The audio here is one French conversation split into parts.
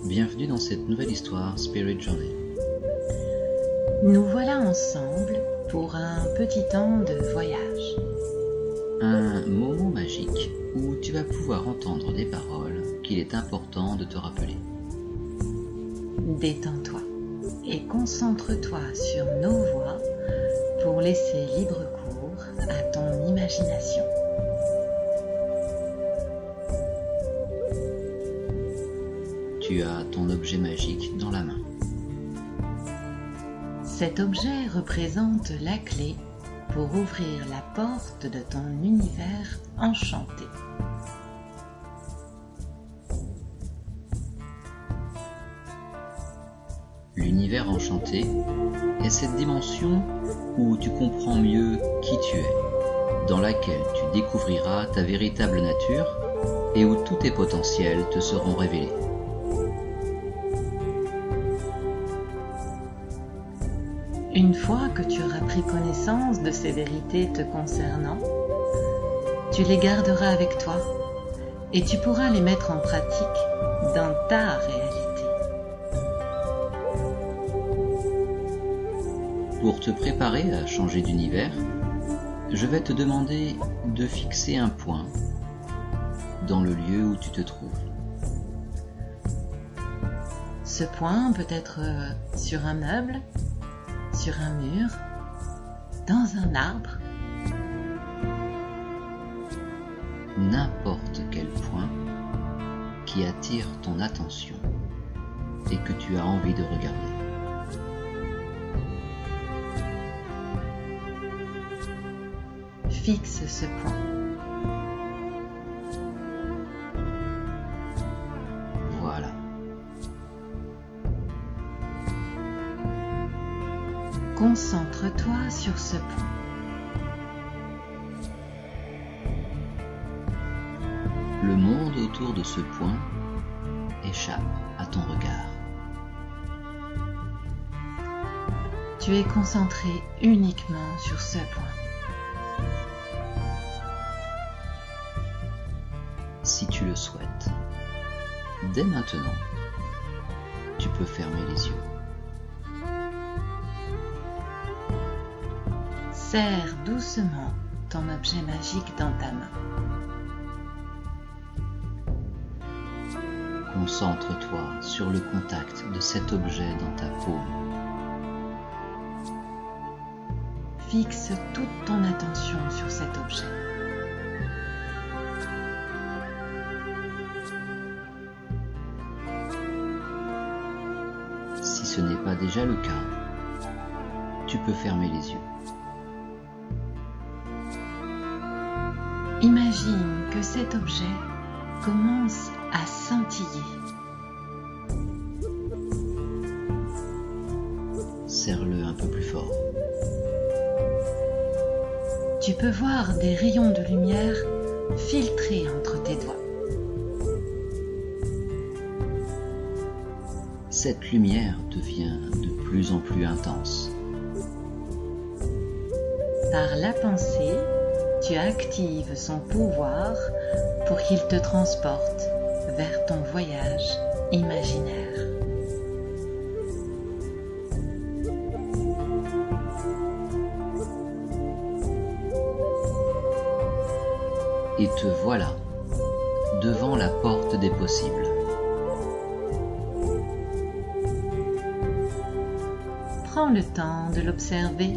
Bienvenue dans cette nouvelle histoire Spirit Journey. Nous voilà ensemble pour un petit temps de voyage. Un moment magique où tu vas pouvoir entendre des paroles qu'il est important de te rappeler. Détends-toi et concentre-toi sur nos voix pour laisser libre cours à ton imagination. Tu as ton objet magique dans la main. Cet objet représente la clé pour ouvrir la porte de ton univers enchanté. L'univers enchanté est cette dimension où tu comprends mieux qui tu es, dans laquelle tu découvriras ta véritable nature et où tous tes potentiels te seront révélés. Une fois que tu auras pris connaissance de ces vérités te concernant, tu les garderas avec toi et tu pourras les mettre en pratique dans ta réalité. Pour te préparer à changer d'univers, je vais te demander de fixer un point dans le lieu où tu te trouves. Ce point peut être sur un meuble, sur un mur, dans un arbre. N'importe quel point qui attire ton attention et que tu as envie de regarder. Fixe ce point. Voilà. Concentre-toi sur ce point. Le monde autour de ce point échappe à ton regard. Tu es concentré uniquement sur ce point. Si tu le souhaites, dès maintenant, tu peux fermer les yeux. Serre doucement ton objet magique dans ta main. Concentre-toi sur le contact de cet objet dans ta paume. Fixe toute ton attention sur cet objet. Si ce n'est pas déjà le cas, tu peux fermer les yeux. Imagine que cet objet commence à scintiller. Serre-le un peu plus fort. Tu peux voir des rayons de lumière filtrer entre tes doigts. Cette lumière devient de plus en plus intense. Par la pensée, tu actives son pouvoir pour qu'il te transporte vers ton voyage imaginaire. Et te voilà devant la porte des possibles. Prends le temps de l'observer.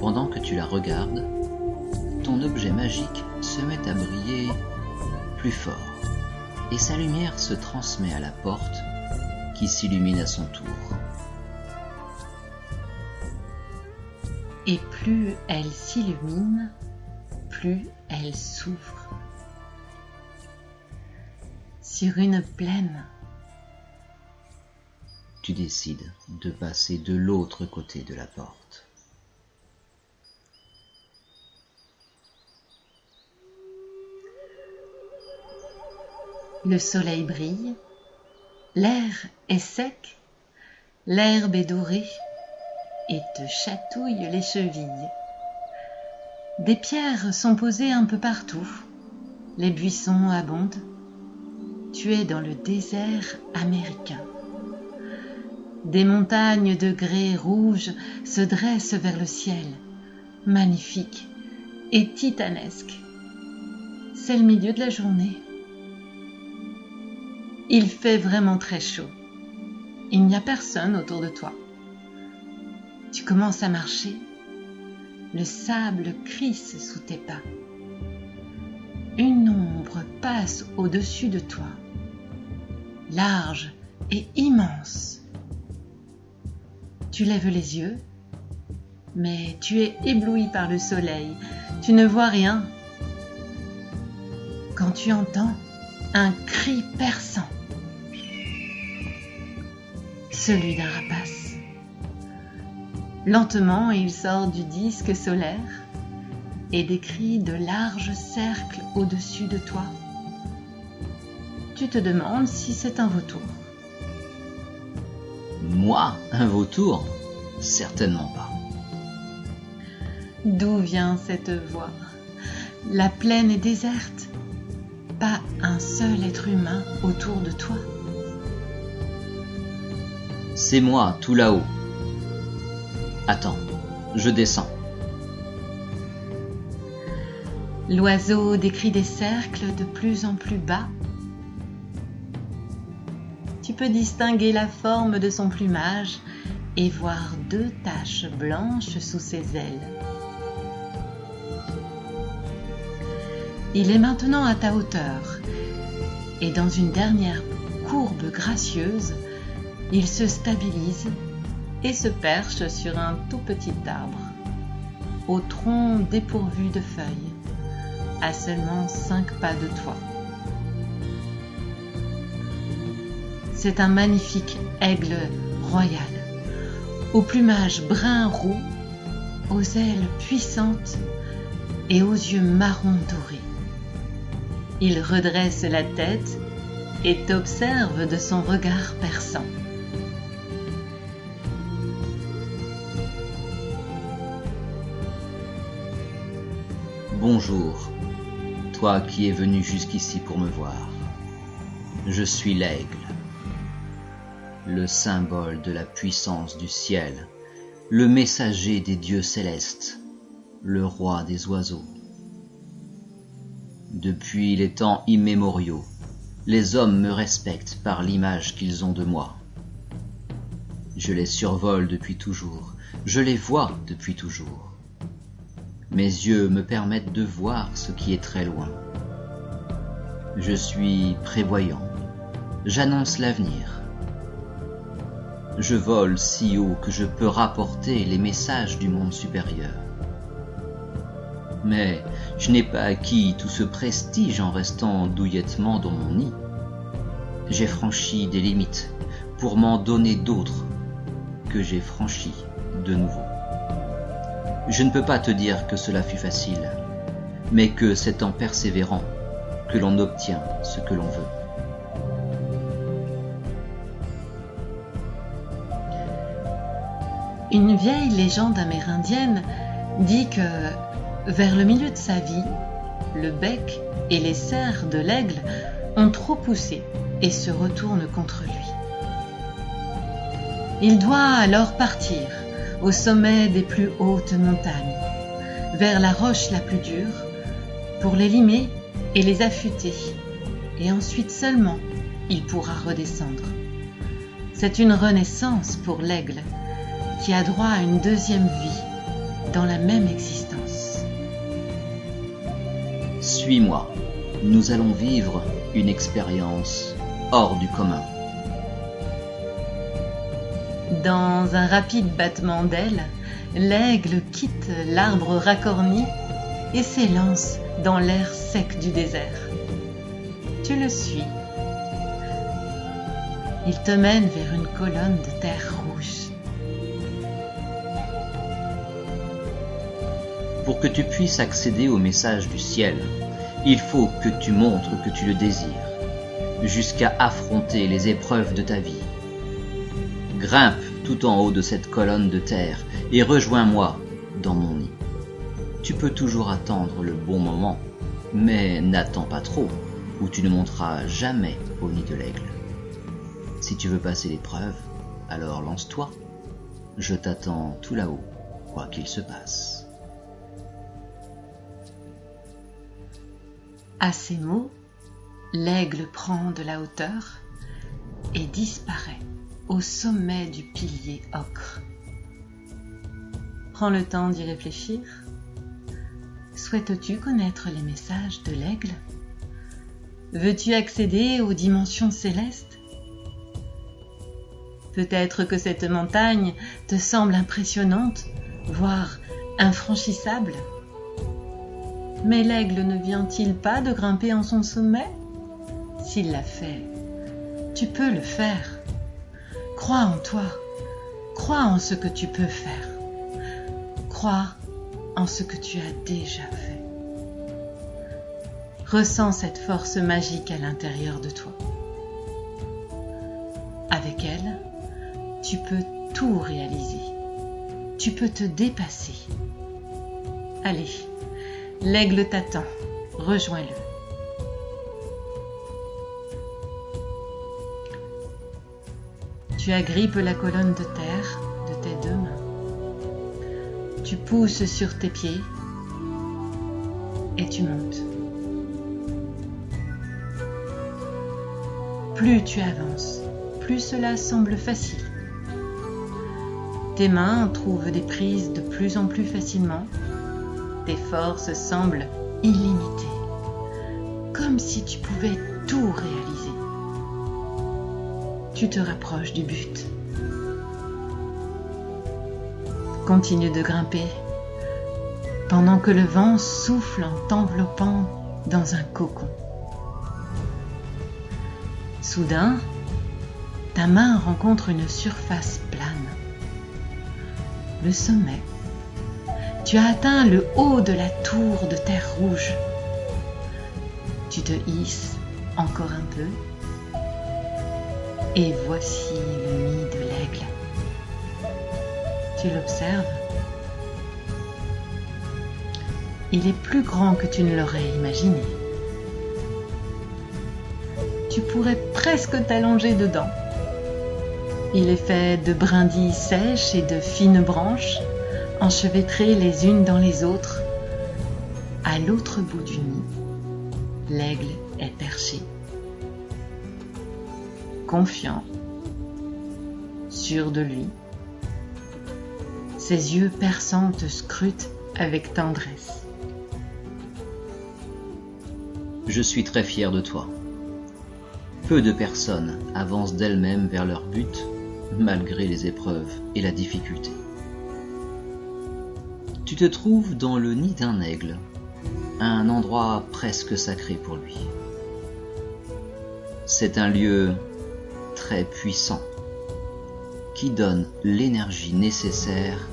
Pendant que tu la regardes, ton objet magique se met à briller plus fort et sa lumière se transmet à la porte qui s'illumine à son tour. Et plus elle s'illumine, plus elle s'ouvre. Sur une plaine, Tu décides de passer de l'autre côté de la porte. Le soleil brille, l'air est sec L'herbe est dorée et te chatouille les chevilles. Des pierres sont posées un peu partout. Les buissons abondent. Tu es dans le désert américain. Des montagnes de grès rouge se dressent vers le ciel, magnifiques et titanesques. C'est le milieu de la journée. Il fait vraiment très chaud. Il n'y a personne autour de toi. Tu commences à marcher. Le sable crisse sous tes pas. Une ombre passe au-dessus de toi, large et immense. Tu lèves les yeux, mais tu es ébloui par le soleil. Tu ne vois rien. Quand tu entends un cri perçant, celui d'un rapace. Lentement, il sort du disque solaire et décrit de larges cercles au-dessus de toi. Tu te demandes si c'est un vautour. Moi, un vautour? Certainement pas. D'où vient cette voix? La plaine est déserte. Pas un seul être humain autour de toi. C'est moi, tout là-haut. Attends, je descends. L'oiseau décrit des cercles de plus en plus bas. Tu peux distinguer la forme de son plumage et voir 2 taches blanches sous ses ailes. Il est maintenant à ta hauteur et dans une dernière courbe gracieuse, il se stabilise et se perche sur un tout petit arbre, au tronc dépourvu de feuilles, à seulement 5 pas de toi. C'est un magnifique aigle royal, au plumage brun-roux, aux ailes puissantes et aux yeux marron dorés. Il redresse la tête et t'observe de son regard perçant. Bonjour, toi qui es venu jusqu'ici pour me voir. Je suis l'aigle, le symbole de la puissance du ciel, le messager des dieux célestes, le roi des oiseaux. Depuis les temps immémoriaux, les hommes me respectent par l'image qu'ils ont de moi. Je les survole depuis toujours, je les vois depuis toujours. Mes yeux me permettent de voir ce qui est très loin. Je suis prévoyant, j'annonce l'avenir. Je vole si haut que je peux rapporter les messages du monde supérieur. Mais je n'ai pas acquis tout ce prestige en restant douillettement dans mon nid. J'ai franchi des limites pour m'en donner d'autres que j'ai franchies de nouveau. Je ne peux pas te dire que cela fut facile, mais que c'est en persévérant que l'on obtient ce que l'on veut. Une vieille légende amérindienne dit que, vers le milieu de sa vie, le bec et les serres de l'aigle ont trop poussé et se retournent contre lui. Il doit alors partir au sommet des plus hautes montagnes, vers la roche la plus dure, pour les limer et les affûter, et ensuite seulement il pourra redescendre. C'est une renaissance pour l'aigle, qui a droit à une deuxième vie dans la même existence. Suis-moi, nous allons vivre une expérience hors du commun. Dans un rapide battement d'ailes, l'aigle quitte l'arbre racorni et s'élance dans l'air sec du désert. Tu le suis. Il te mène vers une colonne de terre rouge. Pour que tu puisses accéder au message du ciel, il faut que tu montres que tu le désires, jusqu'à affronter les épreuves de ta vie. Grimpe tout en haut de cette colonne de terre et rejoins-moi dans mon nid. Tu peux toujours attendre le bon moment, mais n'attends pas trop, ou tu ne monteras jamais au nid de l'aigle. Si tu veux passer l'épreuve, alors lance-toi. Je t'attends tout là-haut, quoi qu'il se passe. À ces mots, l'aigle prend de la hauteur et disparaît au sommet du pilier ocre. Prends le temps d'y réfléchir. Souhaites-tu connaître les messages de l'aigle? Veux-tu accéder aux dimensions célestes? Peut-être que cette montagne te semble impressionnante, voire infranchissable. Mais l'aigle ne vient-il pas de grimper en son sommet? S'il l'a fait, tu peux le faire. Crois en toi, crois en ce que tu peux faire. Crois en ce que tu as déjà fait. Ressens cette force magique à l'intérieur de toi. Avec elle, tu peux tout réaliser. Tu peux te dépasser. Allez, l'aigle t'attend. Rejoins-le. Tu agrippes la colonne de terre de tes deux mains. Tu pousses sur tes pieds et tu montes. Plus tu avances, plus cela semble facile. Tes mains trouvent des prises de plus en plus facilement. Tes forces semblent illimitées, comme si tu pouvais tout réaliser. Tu te rapproches du but. Continue de grimper, pendant que le vent souffle en t'enveloppant dans un cocon. Soudain, ta main rencontre une surface plane. Le sommet. Tu as atteint le haut de la tour de terre rouge. Tu te hisses encore un peu. Et voici le nid de l'aigle. Tu l'observes. Il est plus grand que tu ne l'aurais imaginé. Tu pourrais presque t'allonger dedans. Il est fait de brindilles sèches et de fines branches, enchevêtrées les unes dans les autres. À l'autre bout du nid, l'aigle est perché. Confiant, sûr de lui, ses yeux perçants te scrutent avec tendresse. Je suis très fier de toi. Peu de personnes avancent d'elles-mêmes vers leur but, malgré les épreuves et la difficulté. Tu te trouves dans le nid d'un aigle, un endroit presque sacré pour lui. C'est un lieu très puissant, qui donne l'énergie nécessaire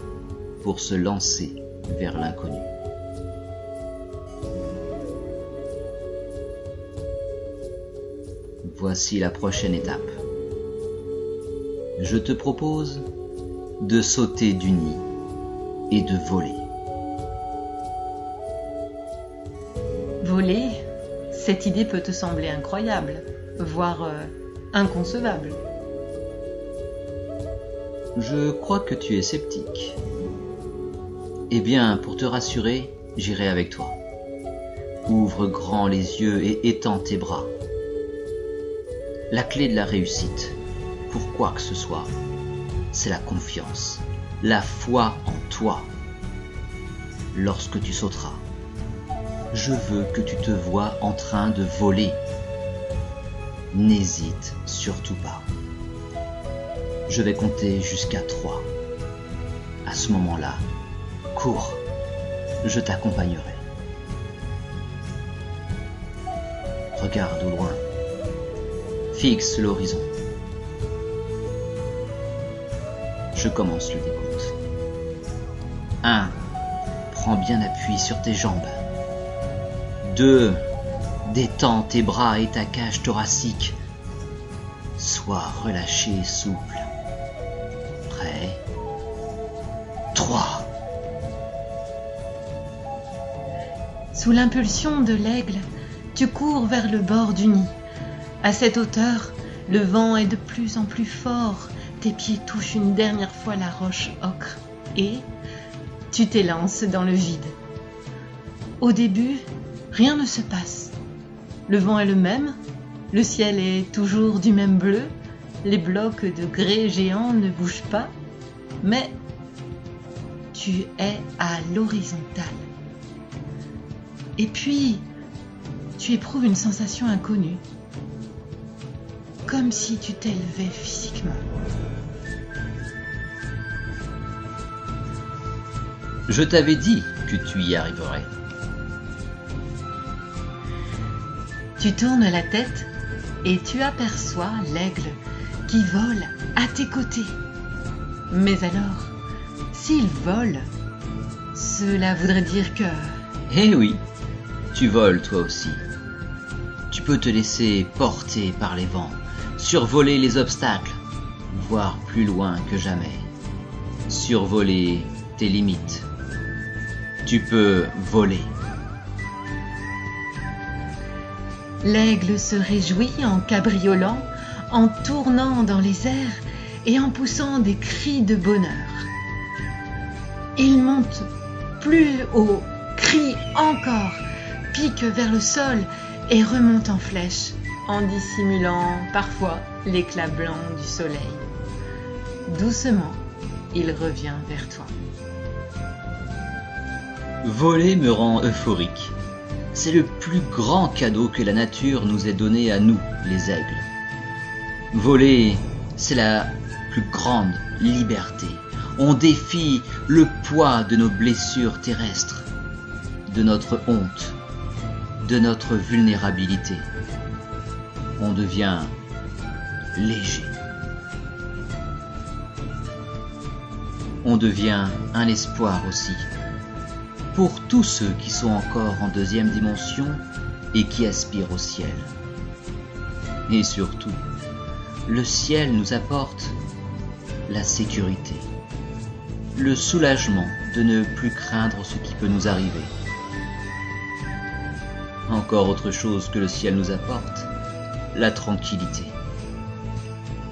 pour se lancer vers l'inconnu. Voici la prochaine étape. Je te propose de sauter du nid et de voler. Voler, cette idée peut te sembler incroyable, voire inconcevable. Je crois que tu es sceptique. Eh bien, pour te rassurer, j'irai avec toi. Ouvre grand les yeux et étends tes bras. La clé de la réussite, pour quoi que ce soit, c'est la confiance, la foi en toi. Lorsque tu sauteras, je veux que tu te vois en train de voler. N'hésite surtout pas. Je vais compter jusqu'à 3. À ce moment-là, cours, je t'accompagnerai. Regarde au loin. Fixe l'horizon. Je commence le décompte. 1. Prends bien appui sur tes jambes. 2. Détends tes bras et ta cage thoracique. Sois relâché et souple. Prêt. Sous l'impulsion de l'aigle, tu cours vers le bord du nid. À cette hauteur, le vent est de plus en plus fort. Tes pieds touchent une dernière fois la roche ocre et tu t'élances dans le vide. Au début, rien ne se passe. Le vent est le même, le ciel est toujours du même bleu, les blocs de grès géants ne bougent pas, mais tu es à l'horizontale. Et puis, tu éprouves une sensation inconnue, comme si tu t'élevais physiquement. Je t'avais dit que tu y arriverais. Tu tournes la tête et tu aperçois l'aigle qui vole à tes côtés. Mais alors, s'il vole, cela voudrait dire que... Eh oui, tu voles toi aussi. Tu peux te laisser porter par les vents, survoler les obstacles, voir plus loin que jamais, survoler tes limites. Tu peux voler. L'aigle se réjouit en cabriolant, en tournant dans les airs et en poussant des cris de bonheur. Il monte plus haut, crie encore, pique vers le sol et remonte en flèche, en dissimulant parfois l'éclat blanc du soleil. Doucement, il revient vers toi. Voler me rend euphorique. C'est le plus grand cadeau que la nature nous ait donné à nous, les aigles. Voler, c'est la plus grande liberté. On défie le poids de nos blessures terrestres, de notre honte, de notre vulnérabilité. On devient léger. On devient un espoir aussi, pour tous ceux qui sont encore en deuxième dimension et qui aspirent au ciel. Et surtout, le ciel nous apporte la sécurité, le soulagement de ne plus craindre ce qui peut nous arriver. Encore autre chose que le ciel nous apporte, la tranquillité.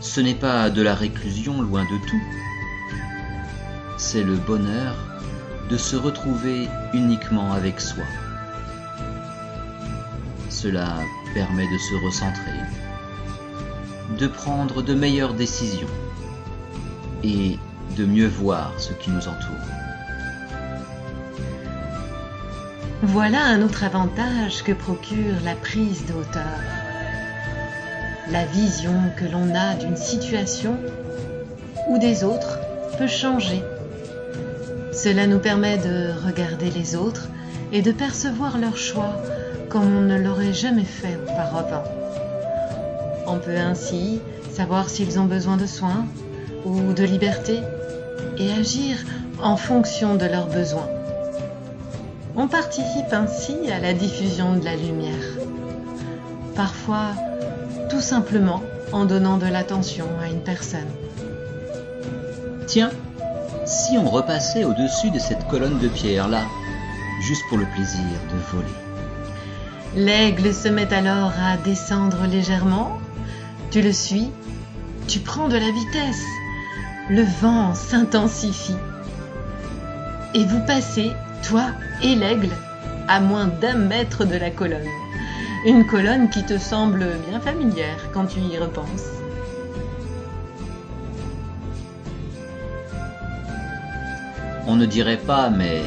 Ce n'est pas de la réclusion, loin de tout. C'est le bonheur de se retrouver uniquement avec soi. Cela permet de se recentrer, de prendre de meilleures décisions et de mieux voir ce qui nous entoure. Voilà un autre avantage que procure la prise de hauteur. La vision que l'on a d'une situation ou des autres peut changer. Cela nous permet de regarder les autres et de percevoir leurs choix comme on ne l'aurait jamais fait auparavant. On peut ainsi savoir s'ils ont besoin de soins ou de liberté et agir en fonction de leurs besoins. On participe ainsi à la diffusion de la lumière. Parfois, tout simplement en donnant de l'attention à une personne. Tiens, si on repassait au-dessus de cette colonne de pierre là, juste pour le plaisir de voler. L'aigle se met alors à descendre légèrement. Tu le suis, tu prends de la vitesse. Le vent s'intensifie. Et vous passez, toi et l'aigle, à moins d'1 mètre de la colonne. Une colonne qui te semble bien familière quand tu y repenses. On ne dirait pas, mais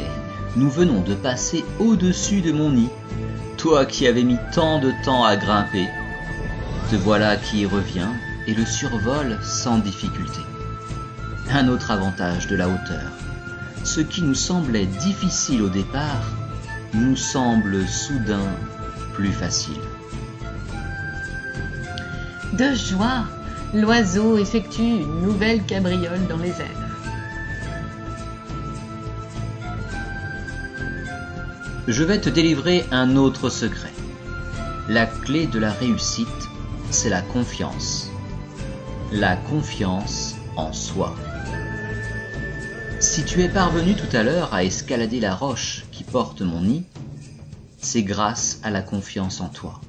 nous venons de passer au-dessus de mon nid. Toi qui avais mis tant de temps à grimper, te voilà qui y revient et le survole sans difficulté. Un autre avantage de la hauteur. Ce qui nous semblait difficile au départ, nous semble soudain plus facile. De joie, l'oiseau effectue une nouvelle cabriole dans les airs. Je vais te délivrer un autre secret. La clé de la réussite, c'est la confiance. La confiance en soi. Si tu es parvenu tout à l'heure à escalader la roche qui porte mon nid, c'est grâce à la confiance en toi.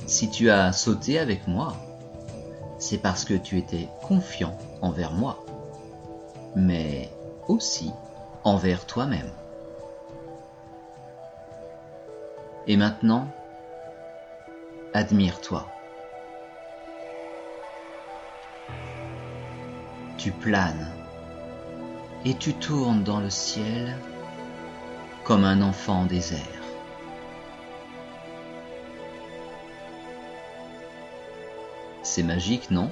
Si tu as sauté avec moi, c'est parce que tu étais confiant envers moi, mais aussi envers toi-même. Et maintenant, admire-toi. Tu planes et tu tournes dans le ciel comme un enfant des airs. C'est magique, non?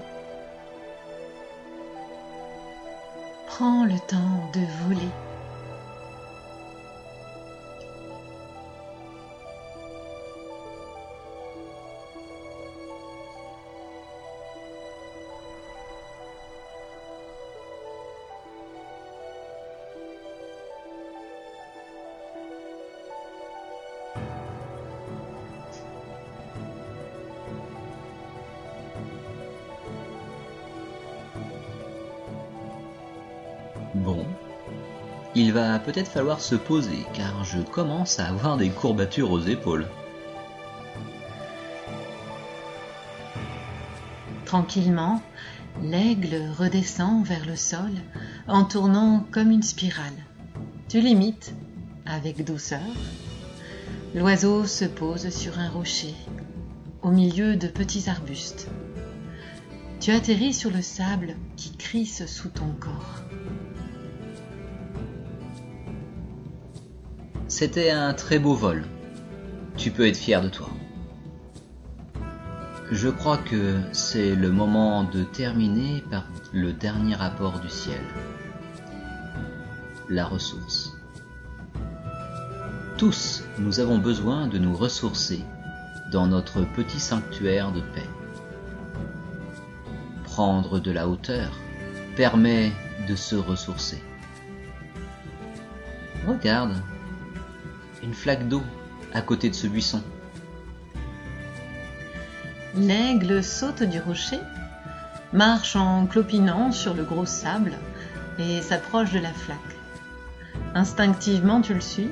Prends le temps de voler. Bon, il va peut-être falloir se poser car je commence à avoir des courbatures aux épaules. Tranquillement, l'aigle redescend vers le sol en tournant comme une spirale. Tu l'imites avec douceur. L'oiseau se pose sur un rocher, au milieu de petits arbustes. Tu atterris sur le sable qui crisse sous ton corps. C'était un très beau vol. Tu peux être fier de toi. Je crois que c'est le moment de terminer par le dernier rapport du ciel. La ressource. Tous, nous avons besoin de nous ressourcer dans notre petit sanctuaire de paix. Prendre de la hauteur permet de se ressourcer. Regarde, une flaque d'eau à côté de ce buisson. L'aigle saute du rocher, marche en clopinant sur le gros sable et s'approche de la flaque. Instinctivement, tu le suis.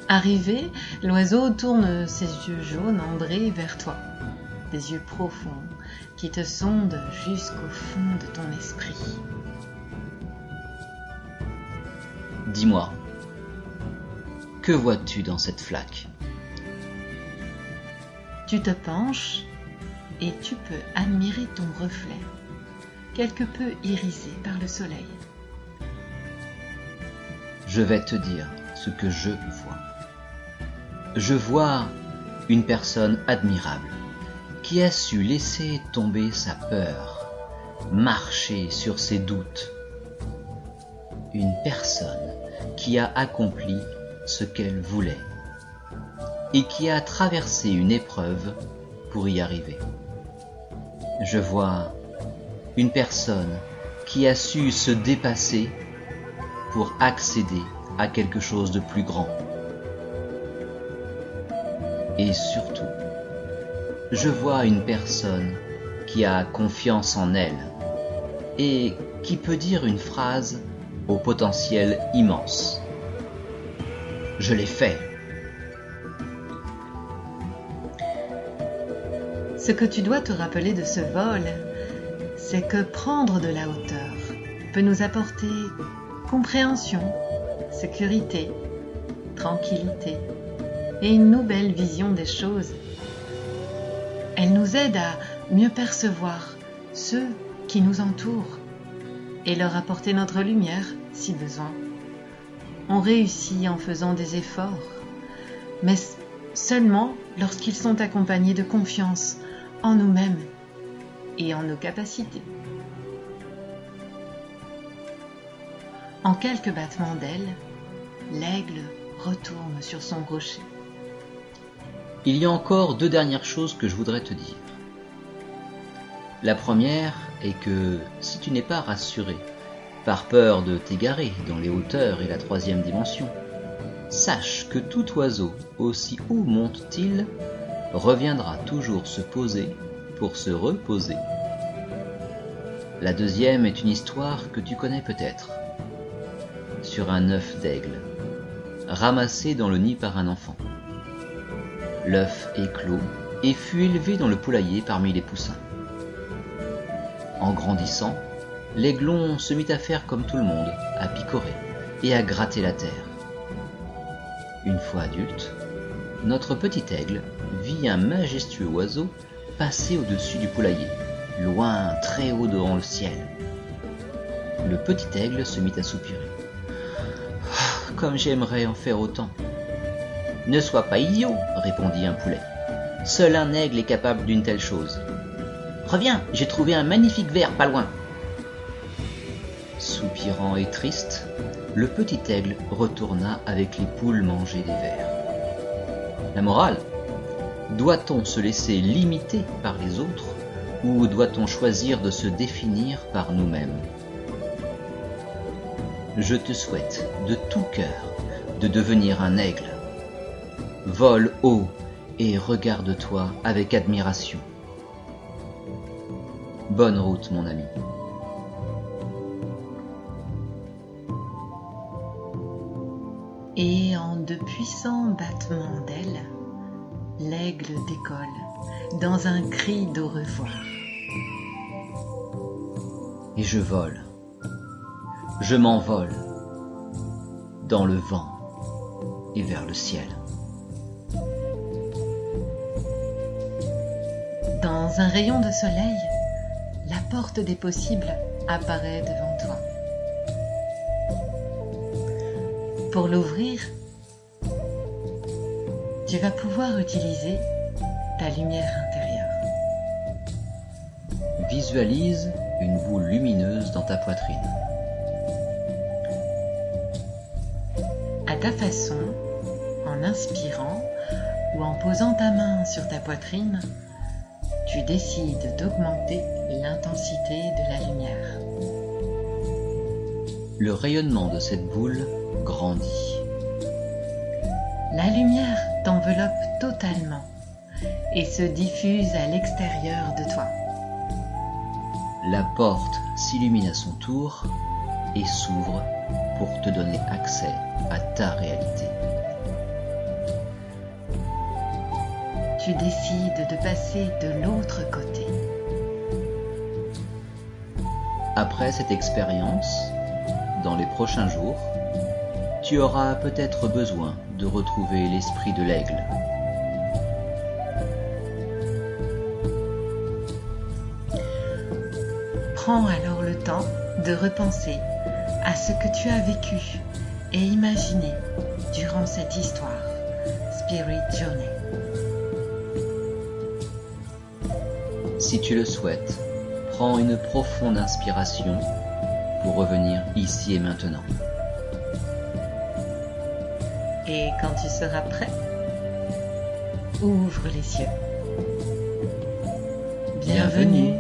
Arrivé, l'oiseau tourne ses yeux jaunes ambrés vers toi, des yeux profonds qui te sondent jusqu'au fond de ton esprit. Dis-moi, que vois-tu dans cette flaque? Tu te penches et tu peux admirer ton reflet, quelque peu irisé par le soleil. Je vais te dire ce que je vois. Je vois une personne admirable qui a su laisser tomber sa peur, marcher sur ses doutes. Une personne qui a accompli ce qu'elle voulait et qui a traversé une épreuve pour y arriver. Je vois une personne qui a su se dépasser pour accéder à quelque chose de plus grand. Et surtout, je vois une personne qui a confiance en elle et qui peut dire une phrase au potentiel immense. Je l'ai fait. Ce que tu dois te rappeler de ce vol, c'est que prendre de la hauteur peut nous apporter compréhension, sécurité, tranquillité et une nouvelle vision des choses. Elle nous aide à mieux percevoir ceux qui nous entourent et leur apporter notre lumière si besoin. On réussit en faisant des efforts, mais seulement lorsqu'ils sont accompagnés de confiance en nous-mêmes et en nos capacités. En quelques battements d'ailes, l'aigle retourne sur son rocher. Il y a encore 2 dernières choses que je voudrais te dire. La première est que si tu n'es pas rassuré par peur de t'égarer dans les hauteurs et la 3e dimension, sache que tout oiseau, aussi haut monte-t-il, reviendra toujours se poser pour se reposer. La deuxième est une histoire que tu connais peut-être, sur un œuf d'aigle. ramassé dans le nid par un enfant. L'œuf éclot et fut élevé dans le poulailler parmi les poussins. En grandissant, l'aiglon se mit à faire comme tout le monde, à picorer et à gratter la terre. Une fois adulte, notre petit aigle vit un majestueux oiseau passer au-dessus du poulailler, loin, très haut dans le ciel. Le petit aigle se mit à soupirer. « Comme j'aimerais en faire autant !»« Ne sois pas idiot, » répondit un poulet. « Seul un aigle est capable d'une telle chose. Reviens, j'ai trouvé un magnifique ver pas loin. » Soupirant et triste, le petit aigle retourna avec les poules manger des vers. La morale: doit-on se laisser limiter par les autres ou doit-on choisir de se définir par nous-mêmes? Je te souhaite de tout cœur de devenir un aigle. Vole haut et regarde-toi avec admiration. Bonne route, mon ami. Et en de puissants battements d'ailes, l'aigle décolle dans un cri d'au revoir. Et je vole, je m'envole dans le vent et vers le ciel. Dans un rayon de soleil, la porte des possibles apparaît devant toi. Pour l'ouvrir, tu vas pouvoir utiliser ta lumière intérieure. Visualise une boule lumineuse dans ta poitrine. À ta façon, en inspirant ou en posant ta main sur ta poitrine, tu décides d'augmenter l'intensité de la lumière. Le rayonnement de cette boule grandit. La lumière t'enveloppe totalement et se diffuse à l'extérieur de toi. La porte s'illumine à son tour et s'ouvre pour te donner accès à ta réalité. Tu décides de passer de l'autre côté. Après cette expérience, dans les prochains jours, tu auras peut-être besoin de retrouver l'esprit de l'aigle. Prends alors le temps de repenser à ce que tu as vécu et imaginé durant cette histoire, Spirit Journey. Si tu le souhaites, prends une profonde inspiration pour revenir ici et maintenant. Et quand tu seras prêt, ouvre les yeux. Bienvenue